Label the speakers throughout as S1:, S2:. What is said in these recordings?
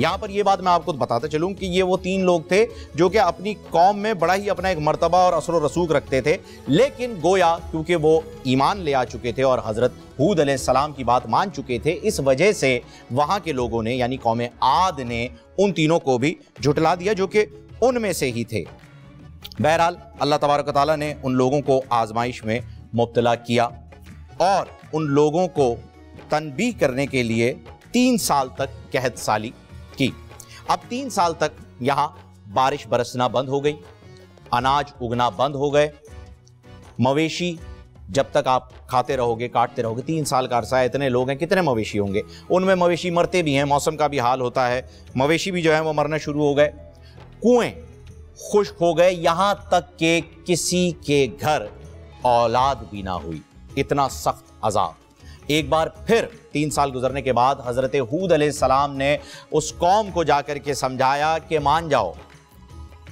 S1: یہاں پر یہ بات میں آپ کو بتاتا چلوں کہ یہ وہ 3 لوگ تھے جو کہ اپنی قوم میں بڑا ہی اپنا ایک مرتبہ اور اثر و رسوخ رکھتے تھے، لیکن گویا کیونکہ وہ ایمان لے آ چکے تھے اور حضرت ہود علیہ السلام کی بات مان چکے تھے، اس وجہ سے وہاں کے لوگوں نے یعنی قوم عاد نے ان تینوں کو بھی جھٹلا دیا جو کہ ان میں سے ہی تھے۔ بہرحال اللہ تبارک و تعالیٰ نے ان لوگوں کو آزمائش میں مبتلا کیا اور ان لوگوں کو تنبیہ کرنے کے لیے 3 سال تک قحط سالی کی۔ اب 3 سال تک یہاں بارش برسنا بند ہو گئی، اناج اگنا بند ہو گئے، مویشی جب تک آپ کھاتے رہو گے کاٹتے رہو گے، 3 سال کا عرصہ ہے، اتنے لوگ ہیں، کتنے مویشی ہوں گے؟ ان میں مویشی مرتے بھی ہیں، موسم کا بھی حال ہوتا ہے، مویشی بھی جو ہے وہ مرنا شروع ہو گئے، کنویں خشک ہو گئے، یہاں تک کہ کسی کے گھر اولاد بھی نہ ہوئی، اتنا سخت عذاب۔ ایک بار پھر 3 سال گزرنے کے بعد حضرت ہود علیہ السلام نے اس قوم کو جا کر کے سمجھایا کہ مان جاؤ،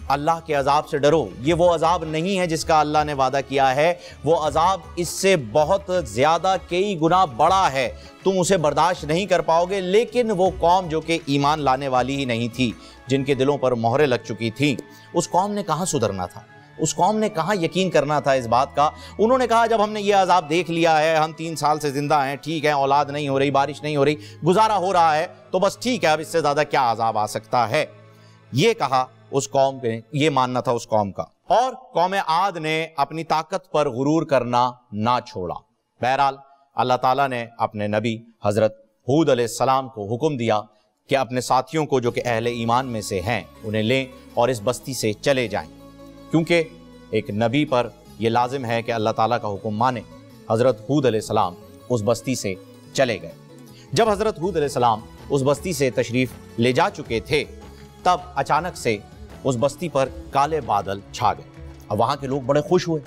S1: اللہ کے عذاب سے ڈرو، یہ وہ عذاب نہیں ہے جس کا اللہ نے وعدہ کیا ہے، وہ عذاب اس سے بہت زیادہ کئی گنا بڑا ہے، تم اسے برداشت نہیں کر پاؤ گے۔ لیکن وہ قوم جو کہ ایمان لانے والی ہی نہیں تھی، جن کے دلوں پر مہریں لگ چکی تھیں، اس قوم نے کہاں سدھرنا تھا، اس قوم نے کہاں یقین کرنا تھا اس بات کا۔ انہوں نے کہا جب ہم نے یہ عذاب دیکھ لیا ہے، ہم 3 سال سے زندہ ہیں، ٹھیک ہے، اولاد نہیں ہو رہی، بارش نہیں ہو رہی، گزارا ہو رہا ہے، تو بس ٹھیک ہے، اب اس سے زیادہ کیا عذاب آ سکتا ہے، یہ کہا اس قوم نے، یہ ماننا تھا اس قوم کا۔ اور قوم عاد نے اپنی طاقت پر غرور کرنا نہ چھوڑا۔ بہرحال اللہ تعالیٰ نے اپنے نبی حضرت ہود علیہ السلام کو حکم دیا کہ اپنے ساتھیوں کو جو کہ اہل ایمان میں سے ہیں انہیں لیں اور اس بستی سے چلے جائیں، کیونکہ ایک نبی پر یہ لازم ہے کہ اللہ تعالیٰ کا حکم مانے۔ حضرت ہود علیہ السلام اس بستی سے چلے گئے۔ جب حضرت ہود علیہ السلام اس بستی سے تشریف لے جا چکے تھے، تب اچانک سے اس بستی پر کالے بادل چھا گئے۔ اب وہاں کے لوگ بڑے خوش ہوئے،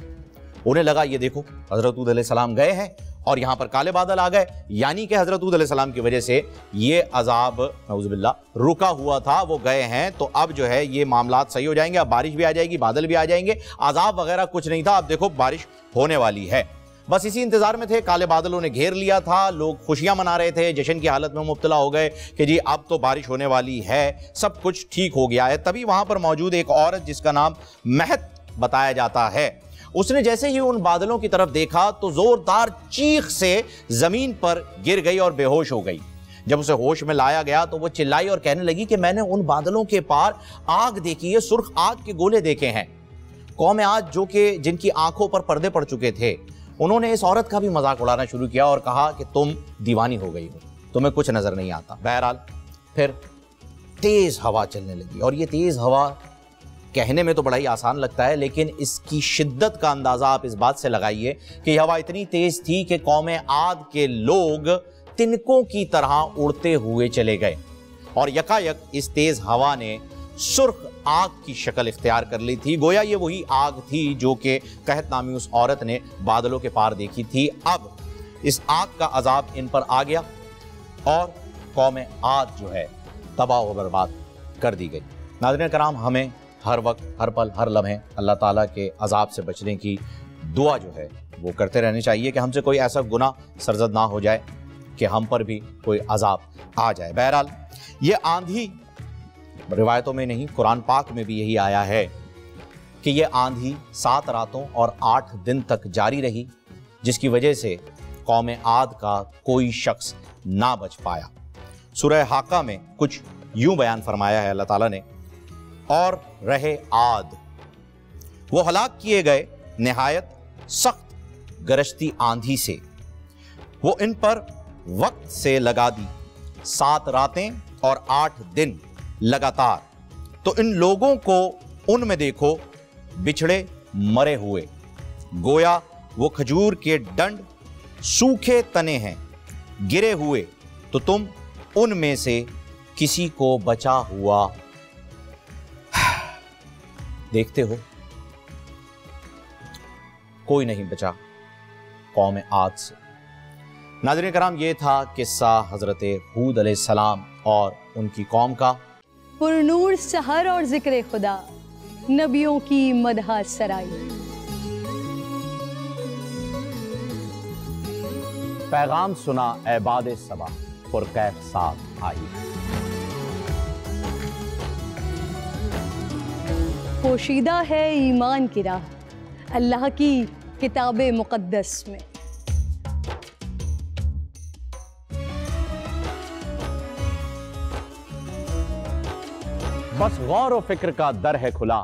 S1: انہیں لگا یہ دیکھو حضرت ہود علیہ السلام گئے ہیں اور یہاں پر کالے بادل آ گئے، یعنی کہ حضرت ہود علیہ السلام کی وجہ سے یہ عذاب نعوذ باللہ رکا ہوا تھا، وہ گئے ہیں، تو اب جو ہے یہ معاملات صحیح ہو جائیں گے، اب بارش بھی آ جائے گی، بادل بھی آ جائیں گے، عذاب وغیرہ کچھ نہیں تھا، اب دیکھو بارش ہونے والی ہے۔ بس اسی انتظار میں تھے، کالے بادلوں نے گھیر لیا تھا، لوگ خوشیاں منا رہے تھے، جشن کی حالت میں مبتلا ہو گئے کہ جی اب تو بارش ہونے والی ہے، سب کچھ ٹھیک ہو گیا ہے۔ تبھی وہاں پر موجود ایک عورت جس کا نام مہت بتایا جاتا ہے، اس نے جیسے ہی ان بادلوں کی طرف دیکھا تو زوردار چیخ سے زمین پر گر گئی اور بے ہوش ہو گئی۔ جب اسے ہوش میں لایا گیا تو وہ چلائی اور کہنے لگی کہ میں نے ان بادلوں کے پار آگ دیکھی ہے، سرخ آگ کے گولے دیکھے ہیں۔ قوم عاد جو کہ جن کی آنکھوں پر پردے پڑ چکے تھے، انہوں نے اس عورت کا بھی مذاق اڑانا شروع کیا اور کہا کہ تم دیوانی ہو گئی ہو، تمہیں کچھ نظر نہیں آتا۔ بہرحال پھر تیز ہوا چلنے لگی، اور یہ تیز ہوا کہنے میں تو بڑا ہی آسان لگتا ہے، لیکن اس کی شدت کا اندازہ آپ اس بات سے لگائیے کہ یہ ہوا اتنی تیز تھی کہ قوم عاد کے لوگ تنکوں کی طرح اڑتے ہوئے چلے گئے، اور یکایک اس تیز ہوا نے سرخ آگ کی شکل اختیار کر لی تھی، گویا یہ وہی آگ تھی جو کہ قحط نامی اس عورت نے بادلوں کے پار دیکھی تھی۔ اب اس آگ کا عذاب ان پر آ گیا اور قوم عاد جو ہے تباہ و برباد کر دی گئی۔ ناظرین کرام، ہمیں ہر وقت، ہر پل، ہر لمحے اللہ تعالیٰ کے عذاب سے بچنے کی دعا جو ہے وہ کرتے رہنے چاہیے کہ ہم سے کوئی ایسا گناہ سرزد نہ ہو جائے کہ ہم پر بھی کوئی عذاب آ جائے۔ بہرحال یہ آندھی روایتوں میں نہیں، قرآن پاک میں بھی یہی آیا ہے کہ یہ آندھی 7 راتوں اور 8 دن تک جاری رہی، جس کی وجہ سے قوم عاد کا کوئی شخص نہ بچ پایا۔ سورہ حاقہ میں کچھ یوں بیان فرمایا ہے اللہ تعالیٰ نے، اور رہے عاد، وہ ہلاک کیے گئے نہایت سخت گرجتی آندھی سے، وہ ان پر وقت سے لگا دی 7 راتیں اور 8 دن لگاتار، تو ان لوگوں کو ان میں دیکھو بچھڑے مرے ہوئے، گویا وہ کھجور کے ڈنڈ سوکھے تنے ہیں، گرے ہوئے، تو تم ان میں سے کسی کو بچا ہوا دیکھتے ہو؟ کوئی نہیں بچا قوم عاد سے۔ ناظرین کرام، یہ تھا قصہ حضرت ہود علیہ السلام اور ان کی قوم کا۔
S2: پرنور سحر اور ذکر خدا، نبیوں کی مدح سرائی۔
S1: پیغام سنا اے باد صبا، پرکیف ساتھ آئی۔
S2: پوشیدہ ہے ایمان کی راہ اللہ کی کتاب مقدس میں۔
S1: بس غور و فکر کا در ہے کھلا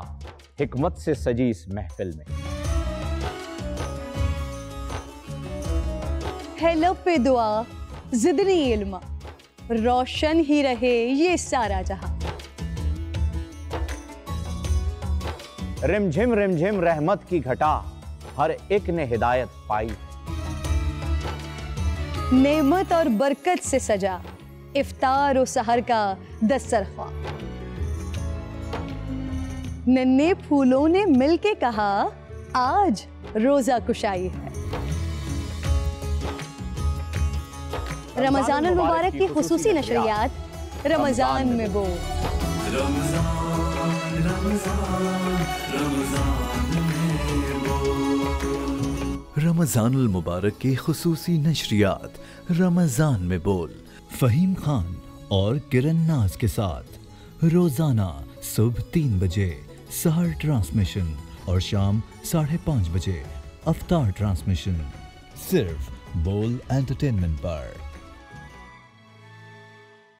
S1: حکمت سے سجی اس محفل میں۔
S2: ہے لب پہ دعا زدنی علم، روشن ہی رہے یہ سارا جہاں۔
S1: رم جھم رحمت کی گھٹا ہر ایک نے ہدایت پائی،
S2: نعمت اور برکت سے سجا افطار و سحر کا دسترخواں۔ ننھے پھولوں نے مل کے کہا آج روزہ کشائی ہے۔ رمضان المبارک کی خصوصی نشریات رمضان میں بول۔
S3: رمضان المبارک کی خصوصی نشریات رمضان میں بول، فہیم خان اور کرن ناز کے ساتھ روزانہ صبح 3 بجے سحر ٹرانسمیشن اور شام 5:30 بجے افطار ٹرانسمیشن، صرف بول انٹرٹینمنٹ پر۔